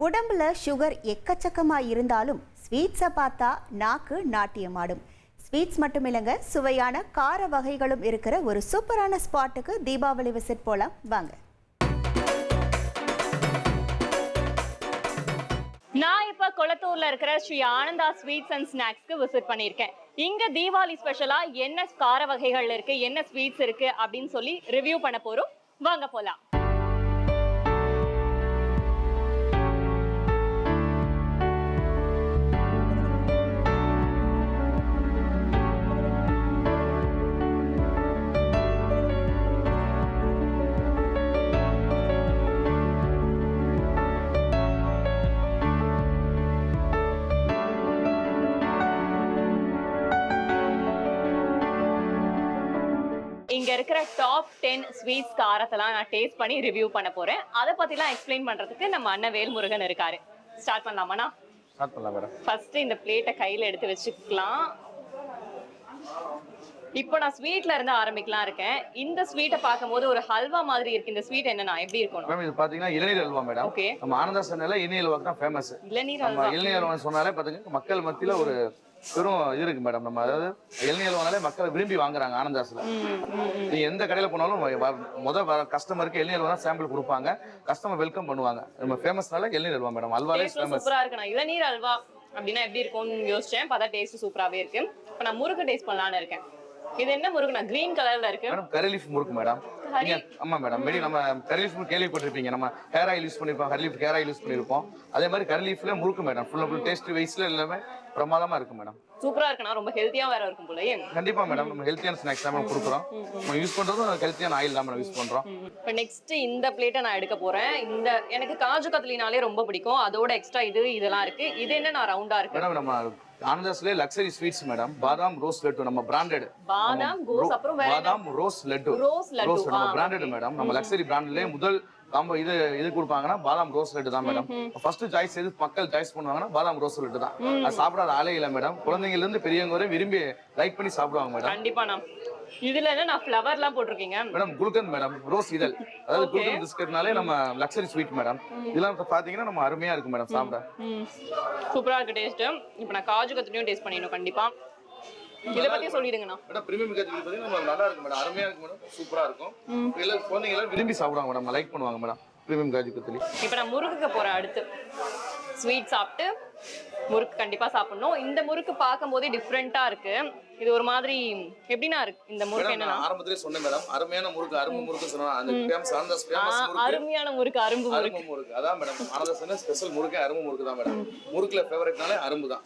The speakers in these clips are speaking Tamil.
உடம்புல சுகர் எக்கச்சக்கமா இருந்தாலும் ஸ்வீட்ஸை பார்த்தா நாக்கு நாட்டியமாடும். ஸ்வீட்ஸ் மட்டும் இல்லைங்க, சுவையான கார வகைகளும் இருக்கிற ஒரு சூப்பரான ஸ்பாட்டுக்கு தீபாவளி விசிட் போலாம் வாங்க. நான் இப்ப கொளத்தூர்ல இருக்கிற ஸ்ரீ ஆனந்தா ஸ்வீட்ஸ் அண்ட் ஸ்நாக்ஸ்க்கு விசிட் பண்ணியிருக்கேன். இங்க தீபாவளி ஸ்பெஷலா என்ன கார வகைகள் இருக்கு, என்ன ஸ்வீட்ஸ் இருக்கு அப்படின்னு சொல்லி ரிவ்யூ பண்ண போறோம். வாங்க போலாம். இங்க இருக்கிற டாப் 10 ஸ்வீட்ஸ் காரத்தெல்லாம் நான் டேஸ்ட் பண்ணி ரிவ்யூ பண்ண போறேன். அதை பத்திலாம் எக்ஸ்பிளைன் பண்றதுக்கு நம்ம அண்ணன் வேல்முருகன் இருக்காரு. ஸ்டார்ட் பண்ணலாமாண்ணா? ஸ்டார்ட் பண்ணலாம் மேடம். ஃபர்ஸ்ட் இந்த பிளேட்டை கையில எடுத்து வச்சுக்கலாம். இப்போ நான் ஸ்வீட்ல இருந்து ஆரம்பிக்கலாம் இருக்கேன். இந்த ஸ்வீட்டை பார்க்கும்போது ஒரு ஹல்வா மாதிரி இருக்கு. இந்த ஸ்வீட் என்னன்னா எப்படி இருக்கும் மேம்? இது பாத்தீங்கன்னா இளநீர் அல்வா மேடம். ஓகே. நம்ம ஆனந்தா சொன்னால இளநீர் அல்வாக்கு தான் ஃபேமஸ். இளநீர் அல்வா. இளநீர் அல்வா சொன்னாலே பாத்தீங்கன்னா மக்கள் மத்தியில ஒரு பெரும் இது இருக்கு மேடம். நம்ம அதாவது இளநீர் அல்வானாலே மக்கள் விரும்பி வாங்குறாங்க ஆனந்தாஸ்ல. நீங்க எந்த கடையில போனாலும் முதல் கஸ்டமருக்கு இளநீர் அல்வா சாம்பிள் கொடுப்பாங்க. கஸ்டமர் வெல்கம் பண்ணுவாங்க. நம்ம ஃபேமஸ்னால இளநீர் அல்வா மேடம். அல்வாலே ஃபேமஸ். சூப்பரா இருக்கு. நான் இளநீர் அல்வா அப்படின்னா எப்படி இருக்கும்னு யோசிச்சேன். பார்த்தா டேஸ்ட் சூப்பராவே இருக்கு. இப்போ நான் முறுக்கு டேஸ்ட் பண்ணலாம்னு இருக்கேன். இது என்ன முறுக்குனா? கிரீன் கலர்ல இருக்கு மேடம். கரி லீஃப் முறுக்கு மேடம். ஆமா மேடம். மேடி நம்ம கரி லீஃப் கேள்விப்பட்டிருப்பீங்க. நம்ம ஹேர் ஆயில் யூஸ் பண்ணிருப்போம், கரி லீஃப் ஹேர் ஆயில் யூஸ் பண்ணிருப்போம். அதே மாதிரி கரி லீஃப்ல முறுக்கு மேடம். ஃபுல் டேஸ்ட் வைஸ்ல எல்லாமே பிரமாதமா இருக்கு மேடம். சூப்பரா இருக்குனா, ரொம்ப ஹெல்த்தியா வேற இருக்கும் போலயே. கண்டிப்பா மேடம். நம்ம ஹெல்த்தியான ஸ்நாக்ஸ் தான் கொடுக்குறோம். நம்ம யூஸ் பண்றதும் ஹெல்த்தியான ஆயில் தான் யூஸ் பண்றோம். இப்போ நெக்ஸ்ட் இந்த பிளேட்டை நான் எடுக்க போறேன். இந்த எனக்கு காஜு கத்லினாலே ரொம்ப பிடிக்கும். அதோட எக்ஸ்ட்ரா இதெல்லாம் இருக்கு. இது என்ன நான் ரவுண்டா இருக்கு மேடம்? நம்ம ஆனந்தாஸ்ல லக்ஸரி ஸ்வீட்ஸ் மேடம். பாதாம் ரோஸ் லட்டு நம்ம பிராண்டட். பாதாம் கோஸ் அப்புறம் வேற பாதாம் ரோஸ் லட்டு. ரோஸ் நம்ம பிராண்டட் மேடம். நம்ம லக்ஸரி பிராண்ட்லயே முதல் காம்போ இது கொடுப்பாங்கன்னா பாதாம் ரோஸ் லட்டு தான் மேடம். ஃபர்ஸ்ட் சாய்ஸ் எது மக்கள் சாய்ஸ் பண்ணுவாங்கன்னா பாதாம் ரோஸ் லட்டு தான். அது சாப்பிடாத ஆளே இல்ல மேடம். குழந்தைங்கல இருந்து பெரியவங்க வரை விரும்பி லைக் பண்ணி சாப்பிடுவாங்க மேடம். கண்டிப்பா. இதுல என்ன நான் ஃப்ளவர்லாம் போட்டுருக்கீங்க மேடம்? குல்கன் மேடம். ரோஸ் இதழ், அதாவது குல்கன் பிஸ்கட்னாலே நம்ம லக்ஸரி ஸ்வீட் மேடம். இதெல்லாம் பாத்தீங்கன்னா நம்ம அருமையா இருக்கு மேடம் சாப்பிட. சூப்பரா இருக்கு டேஸ்ட். இப்போ நான் காஜு கத்லியும் டேஸ்ட் பண்ணிடணும் கண்டிப்பா. இத பத்தி சொல்லிடுங்கண்ணா. மேடம் பிரீமியம் காஜு பாத்தீங்கன்னா நம்ம நல்லா இருக்கு மேடம். அருமையா இருக்கு மேடம். சூப்பரா இருக்கும். எல்லா குழந்தைங்க எல்லாம் விரும்பி சாப்பிடுவாங்க மேடம். லைக் பண்ணுவாங்க மேடம் பிரீமியம் காஜு கத்லி. இப்போ நான் முறுக்குக்கு போறேன். அடுத்து ஸ்வீட் சாப்பிட்டு முறுக்கு கண்டிப்பா சாப்பிடணும். இந்த முறுக்கு பார்க்கும்போதே டிஃப்ரெண்டா இருக்கு. இது ஒரு மாதிரி எப்படின்னா இருக்கு இந்த முறுக்கு? என்னன்னா ஆரம்பத்திலே சொன்னேன் மேடம், அருமையான முறுக்கு அரும்பு முறுக்கு சொன்னா அந்த ஃபேமஸ் ஆனந்தா ஃபேமஸ் முறுக்கு. அருமையான முறுக்கு அரும்பு முறுக்கு அதான் மேடம். ஆனந்தா சொன்ன ஸ்பெஷல் முறுக்கு அரும்பு முறுக்கு தான் மேடம். முறுக்குல ஃபேவரட்னாலே அரும்பு தான்.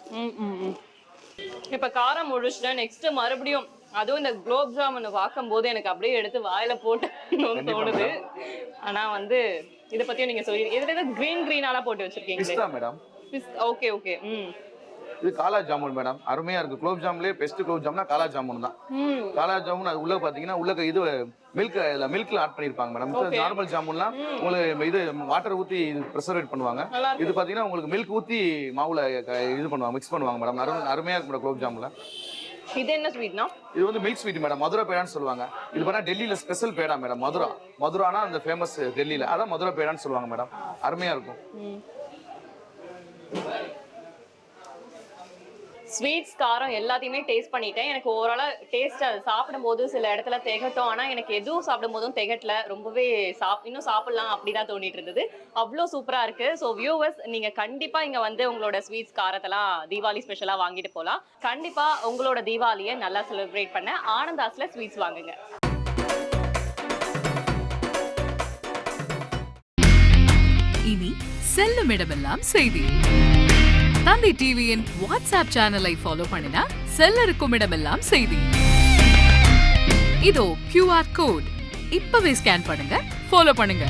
இப்ப காரம் முடிச்சுட்டேன். நெக்ஸ்ட் மறுபடியும் அதுவும் இந்த குலோப் ஜாமுன் பார்க்கும்போது எனக்கு அப்படியே எடுத்து வாயில போட்டு தோணுது. ஆனா இத பத்தியும் நீங்க சொல்லி இதுல கிரீனாலாம் போட்டு வச்சிருக்கீங்க மேடம். Okay okay. இது காலா ஜாமுன் மேடம். அருமையா இருக்கு. குலோப் ஜாமுன்லயே பெஸ்ட் குலோப் ஜாமுன்னா காலா ஜாமுன் தான். காலா ஜாமுன் அது உள்ள பாத்தீங்கன்னா உள்ள இது மில்க்ல ஆட் பண்ணிருப்பாங்க மேடம். நார்மல் ஜாமுன்லாம் உங்களுக்கு இது வாட்டர் ஊத்தி ப்ரிசர்வேட் பண்ணுவாங்க. இது பாத்தீங்கன்னா உங்களுக்கு மில்க் ஊத்தி மாவுல இது பண்ணுவாங்க, மிக்ஸ் பண்ணுவாங்க மேடம். அருமையா இருக்கு மேடம் குலோப் ஜாமுன்ல. இது என்ன ஸ்வீட்னா? இது மில்க் ஸ்வீட் மேடம். மதுரை பேடான்னு சொல்லுவாங்க. இது பண்ணா டெல்லியில ஸ்பெஷல் பேடா மேடம். மதுரானா அந்த ஃபேமஸ் டெல்லியில. அதான் மதுரை பேடான்னு சொல்லுவாங்க மேடம். அருமையா இருக்கும். ஸ்வீட்ஸ் காரம் எல்லாத்தையுமே டேஸ்ட் பண்ணிட்டேன். எனக்கு ஓவராலா டேஸ்ட் அது சாப்பிடும்போது சில இடத்துல திகட்டும். ஆனா எனக்கு எதுவும் சாப்பிடும் போதும் திகட்டல. ரொம்பவே இன்னும் சாப்பிடலாம் அப்படிதான் தோணிட்டு இருந்தது. அவ்வளோ சூப்பரா இருக்கு. ஸோ வியூவர்ஸ், நீங்க கண்டிப்பா இங்க உங்களோட ஸ்வீட்ஸ் காரத்தெல்லாம் தீபாவளி ஸ்பெஷலா வாங்கிட்டு போகலாம். கண்டிப்பா உங்களோட தீபாவளியை நல்லா செலிப்ரேட் பண்ண ஆனந்தாஸ்ல ஸ்வீட்ஸ் வாங்குங்க. இனி செல்லும் இடமெல்லாம் செய்தி. தந்தை டிவியின் வாட்ஸ்அப் சேனலை ஃபாலோ பண்ணினா செல்லருக்கும் இடமெல்லாம் செய்தி. இதோ QR கோட் இப்பவே ஸ்கேன் பண்ணுங்க, ஃபாலோ பண்ணுங்க.